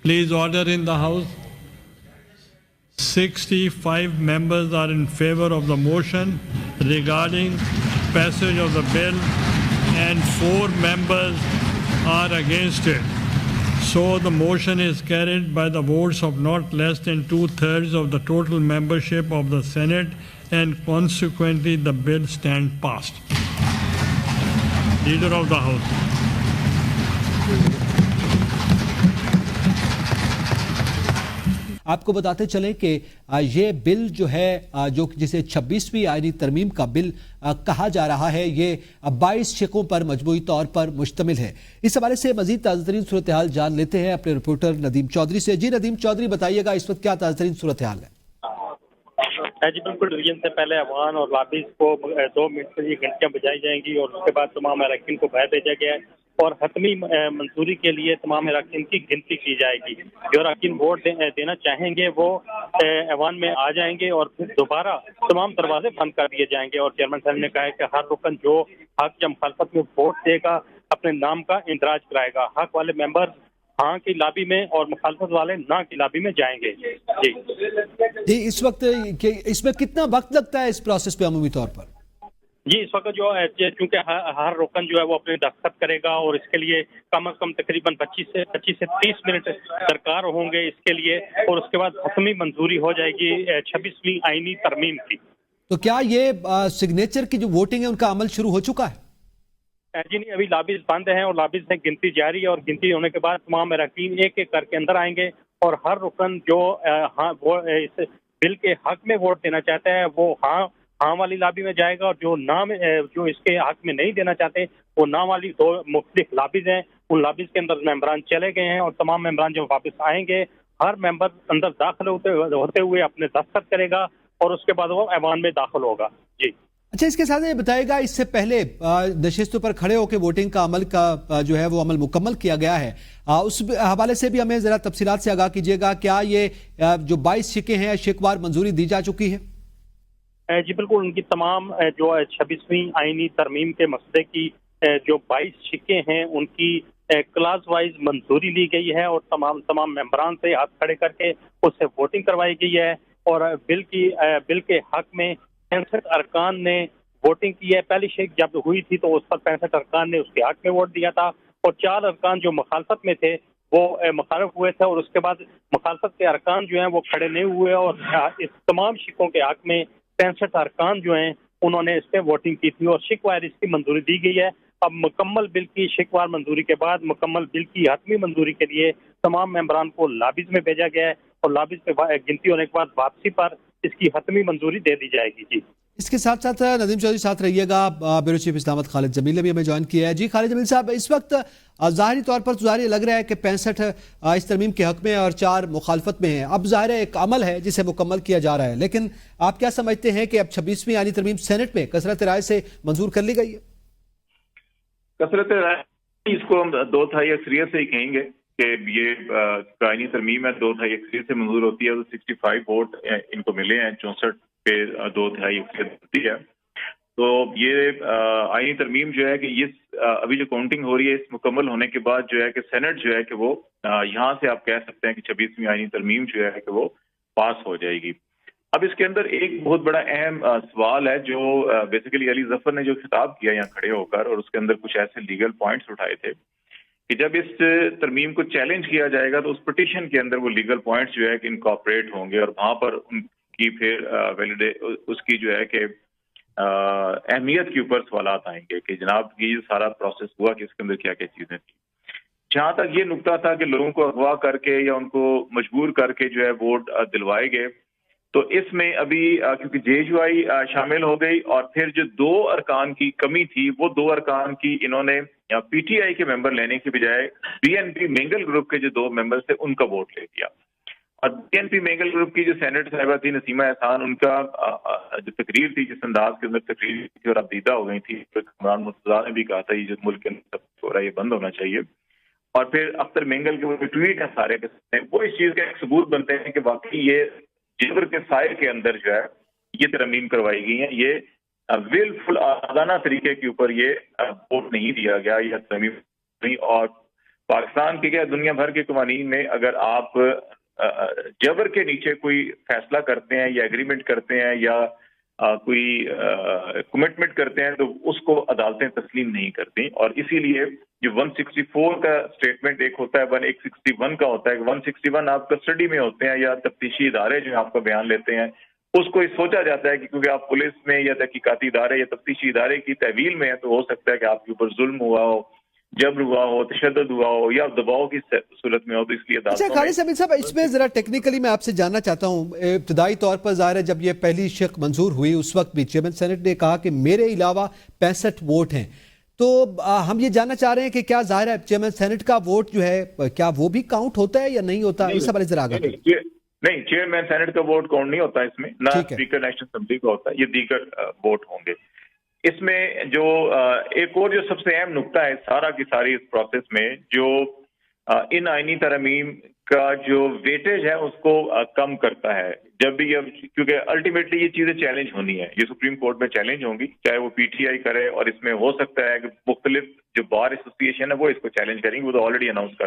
Please order in the House. 65 members are in favor of the motion regarding passage of the bill and 4 members are against it. So the motion is carried by the votes of not less than 2/3 of the total membership of the Senate, and consequently the bill stands passed. Leader of the House. آپ کو بتاتے چلیں کہ یہ بل جو ہے جو جسے 26ویں آئینی ترمیم کا بل کہا جا رہا ہے، یہ 22 شقوں پر مجموعی طور پر مشتمل ہے۔ اس حوالے سے مزید تازہ ترین صورتحال جان لیتے ہیں اپنے رپورٹر ندیم چودھری سے۔ جی ندیم چودھری، بتائیے گا اس وقت کیا تازہ ترین صورتحال ہے؟ جی بالکل، ڈویژن سے پہلے عوام اور لابیز کو 2 منٹ کے لیے گھنٹیاں بجائی جائیں گی اور اس کے بعد تمام اراکین کو باہر بھیجا گیا ہے اور حتمی منظوری کے لیے تمام اراکین کی گنتی کی جائے گی۔ جو اراکین ووٹ دینا چاہیں گے وہ ایوان میں آ جائیں گے اور پھر دوبارہ تمام دروازے بند کر دیے جائیں گے، اور چیئرمین صاحب نے کہا ہے کہ ہر رکن جو حق یا مخالفت میں ووٹ دے گا اپنے نام کا اندراج کرائے گا۔ حق والے ممبر ہاں کی لابی میں اور مخالفت والے نہ کی لابی میں جائیں گے۔ جی اس وقت اس میں کتنا وقت لگتا ہے اس پروسیس پہ عمومی طور پر؟ جی اس وقت جو ہے چونکہ ہر رکن جو ہے وہ اپنے دستخط کرے گا اور اس کے لیے کم از کم تقریباً 25 سے 30 منٹ درکار ہوں گے اس کے لیے، اور اس کے بعد حتمی منظوری ہو جائے گی 26ویں آئینی ترمیم کی۔ تو کیا یہ سگنیچر کی جو ووٹنگ ہے ان کا عمل شروع ہو چکا ہے؟ جی نہیں، ابھی لابیز بند ہیں اور لابیز میں گنتی جاری ہے، اور گنتی ہونے کے بعد تمام اراکین ایک ایک کر کے اندر آئیں گے اور ہر رکن جو اس بل کے حق میں ووٹ دینا چاہتا ہے وہ ہاں والی لابی میں جائے گا، اور جو اس کے حق میں نہیں دینا چاہتے وہ نہ والی 2 مختلف لابیز ہیں، ان لابیز کے اندر ممبران چلے گئے ہیں اور تمام ممبران جو واپس آئیں گے ہر ممبر اندر داخل ہوتے ہوئے اپنے دستخط کرے گا اور اس کے بعد وہ ایوان میں داخل ہوگا۔ جی اچھا، اس کے ساتھ یہ بتائے گا اس سے پہلے نشستوں پر کھڑے ہو کے ووٹنگ کا عمل جو ہے وہ عمل مکمل کیا گیا ہے، اس حوالے سے بھی ہمیں ذرا تفصیلات سے آگاہ کیجیے گا۔ کیا یہ جو 22 شقیں ہیں شق وار منظوری دی جا چکی ہے؟ جی بالکل، ان کی تمام جو 26ویں آئینی ترمیم کے مسئلے کی جو 22 شقیں ہیں ان کی کلاس وائز منظوری لی گئی ہے اور تمام ممبران سے ہاتھ کھڑے کر کے اس سے ووٹنگ کروائی گئی ہے، اور بل کے حق میں 65 ارکان نے ووٹنگ کی ہے۔ پہلی شق جب ہوئی تھی تو اس پر 65 ارکان نے اس کے حق میں ووٹ دیا تھا، اور 4 ارکان جو مخالفت میں تھے وہ مخالف ہوئے تھے، اور اس کے بعد مخالفت کے ارکان جو ہیں وہ کھڑے نہیں ہوئے، اور اس تمام شقوں کے حق میں 65 ارکان جو ہیں انہوں نے اس پہ ووٹنگ کی تھی اور شق وائر اس کی منظوری دی گئی ہے۔ اب مکمل بل کی شق وار منظوری کے بعد مکمل بل کی حتمی منظوری کے لیے تمام ممبران کو لابیز میں بھیجا گیا ہے، اور لابیز پہ گنتی ہونے کے بعد واپسی پر اس کی حتمی منظوری دے دی جائے گی۔ جی اس کے ساتھ ساتھ ندیم چودھری ساتھ رہیے گا، بیورو چیف اسلامت خالد جمیل نے بھی ہمیں جوائن کیا ہے۔ جی خالد جمیل صاحب، اس وقت ظاہری طور پر ظاہر لگ رہا ہے کہ 65 اس ترمیم کے حق میں اور 4 مخالفت میں ہیں۔ اب ظاہر ایک عمل ہے جسے مکمل کیا جا رہا ہے، لیکن آپ کیا سمجھتے ہیں کہ اب 26ویں آئینی ترمیم سینٹ میں کثرت رائے سے منظور کر لی گئی ہے؟ کثرت رائے اس کو ہم 2/3 اکثریت سے ہی کہیں گے کہ یہ آئینی ترمیم ہے، 2/3 اکثریت سے منظور ہوتی ہے، تو 65 ووٹ ان کو ملے ہیں، 64 پہ 2/3 اکثریت ہوتی ہے۔ تو یہ آئینی ترمیم جو ہے کہ یہ ابھی جو کاؤنٹنگ ہو رہی ہے اس مکمل ہونے کے بعد جو ہے کہ سینٹ جو ہے کہ وہ یہاں سے آپ کہہ سکتے ہیں کہ 26ویں آئینی ترمیم جو ہے کہ وہ پاس ہو جائے گی۔ اب اس کے اندر ایک بہت بڑا اہم سوال ہے جو بیسیکلی علی ظفر نے جو خطاب کیا یہاں کھڑے ہو کر، اور اس کے اندر کچھ ایسے لیگل پوائنٹس اٹھائے تھے کہ جب اس ترمیم کو چیلنج کیا جائے گا تو اس پٹیشن کے اندر وہ لیگل پوائنٹس جو ہے کہ انکارپوریٹ ہوں گے، اور وہاں پر ان کی پھر اس کی جو ہے کہ اہمیت کے اوپر سوالات آئیں گے کہ جناب یہ سارا پروسیس ہوا کہ اس کے اندر کیا کیا چیزیں تھیں۔ جہاں تک یہ نکتہ تھا کہ لوگوں کو اغوا کر کے یا ان کو مجبور کر کے جو ہے ووٹ دلوائے گئے، تو اس میں ابھی کیونکہ JUI شامل ہو گئی، اور پھر جو 2 ارکان کی کمی تھی وہ 2 ارکان کی انہوں نے PTI کے ممبر لینے کی بجائے BNP مینگل گروپ کے جو 2 ممبرز تھے ان کا ووٹ لے دیا، اور BNP مینگل گروپ کی جو سینیٹر صاحبہ تھی نسیمہ احسان، ان کا جو تقریر تھی جس انداز کے اندر تقریر تھی اور اب دیدہ ہو گئی تھی، عمران مرتضیٰ نے بھی کہا تھا یہ جو ملک کے اندر ہو رہا ہے یہ بند ہونا چاہیے، اور پھر اختر مینگل کے وہ ٹویٹ ہیں سارے کے سارے وہ اس چیز کا ایک ثبوت بنتے ہیں کہ واقعی یہ جبر کے سائے کے اندر جو ہے یہ ترمیم کروائی گئی ہیں، یہ ویل فل آزادانہ طریقے کے اوپر یہ ووٹ نہیں دیا گیا، یہ ترمیم نہیں، اور پاکستان کے کیا دنیا بھر کے قوانین میں اگر آپ جبر کے نیچے کوئی فیصلہ کرتے ہیں یا ایگریمنٹ کرتے ہیں یا کوئی کمٹمنٹ کرتے ہیں تو اس کو عدالتیں تسلیم نہیں کرتی، اور اسی لیے جو 164 کا اسٹیٹمنٹ ایک ہوتا ہے 161 کا ہوتا ہے، 161 آپ کسٹڈی میں ہوتے ہیں یا تفتیشی ادارے جو آپ کا بیان لیتے ہیں، اس کو سوچا جاتا ہے کہ کیونکہ آپ پولیس میں یا تحقیقاتی ادارے یا تفتیشی ادارے کی تحویل میں ہیں تو ہو سکتا ہے کہ آپ کے اوپر ظلم ہوا ہو، جبر ہوا ہو، تشدد ہوا ہو یا دباؤ کی صورت میں ہو، تو اس لیے اچھا خالد جمیل صاحب، اس میں ذرا ٹیکنیکلی میں آپ سے جاننا چاہتا ہوں، ابتدائی طور پر ظاہر ہے جب یہ پہلی شق منظور ہوئی اس وقت بھی چیئرمین سینٹ نے کہا کہ میرے علاوہ 65 ووٹ ہیں، تو ہم یہ جاننا چاہ رہے ہیں کہ کیا ظاہر ہے چیئرمین سینٹ کا ووٹ جو ہے کیا وہ بھی کاؤنٹ ہوتا ہے یا نہیں ہوتا؟ اس حوالے سے ذرا آگاہ کریں۔ نہیں، چیئرمین سینٹ کا ووٹ کاؤنٹ نہیں ہوتا اس میں، نہ اسپیکر نیشنل اسمبلی کا ہوتا ہے، یہ دیگر ووٹ ہوں گے اس میں۔ جو ایک اور جو سب سے اہم نقطہ ہے سارا کی ساری اس پروسیس میں، جو ان آئینی ترمیم کا جو ویٹیج ہے اس کو کم کرتا ہے جب بھی، کیونکہ الٹیمیٹلی یہ چیزیں چیلنج ہونی ہے، یہ سپریم کورٹ میں چیلنج ہوں گی، چاہے وہ پی ٹی آئی کرے، اور اس میں ہو سکتا ہے کہ مختلف جو بار ایسوسی ایشن ہے وہ اس کو چیلنج کریں گے، وہ تو آلریڈی اناؤنس کر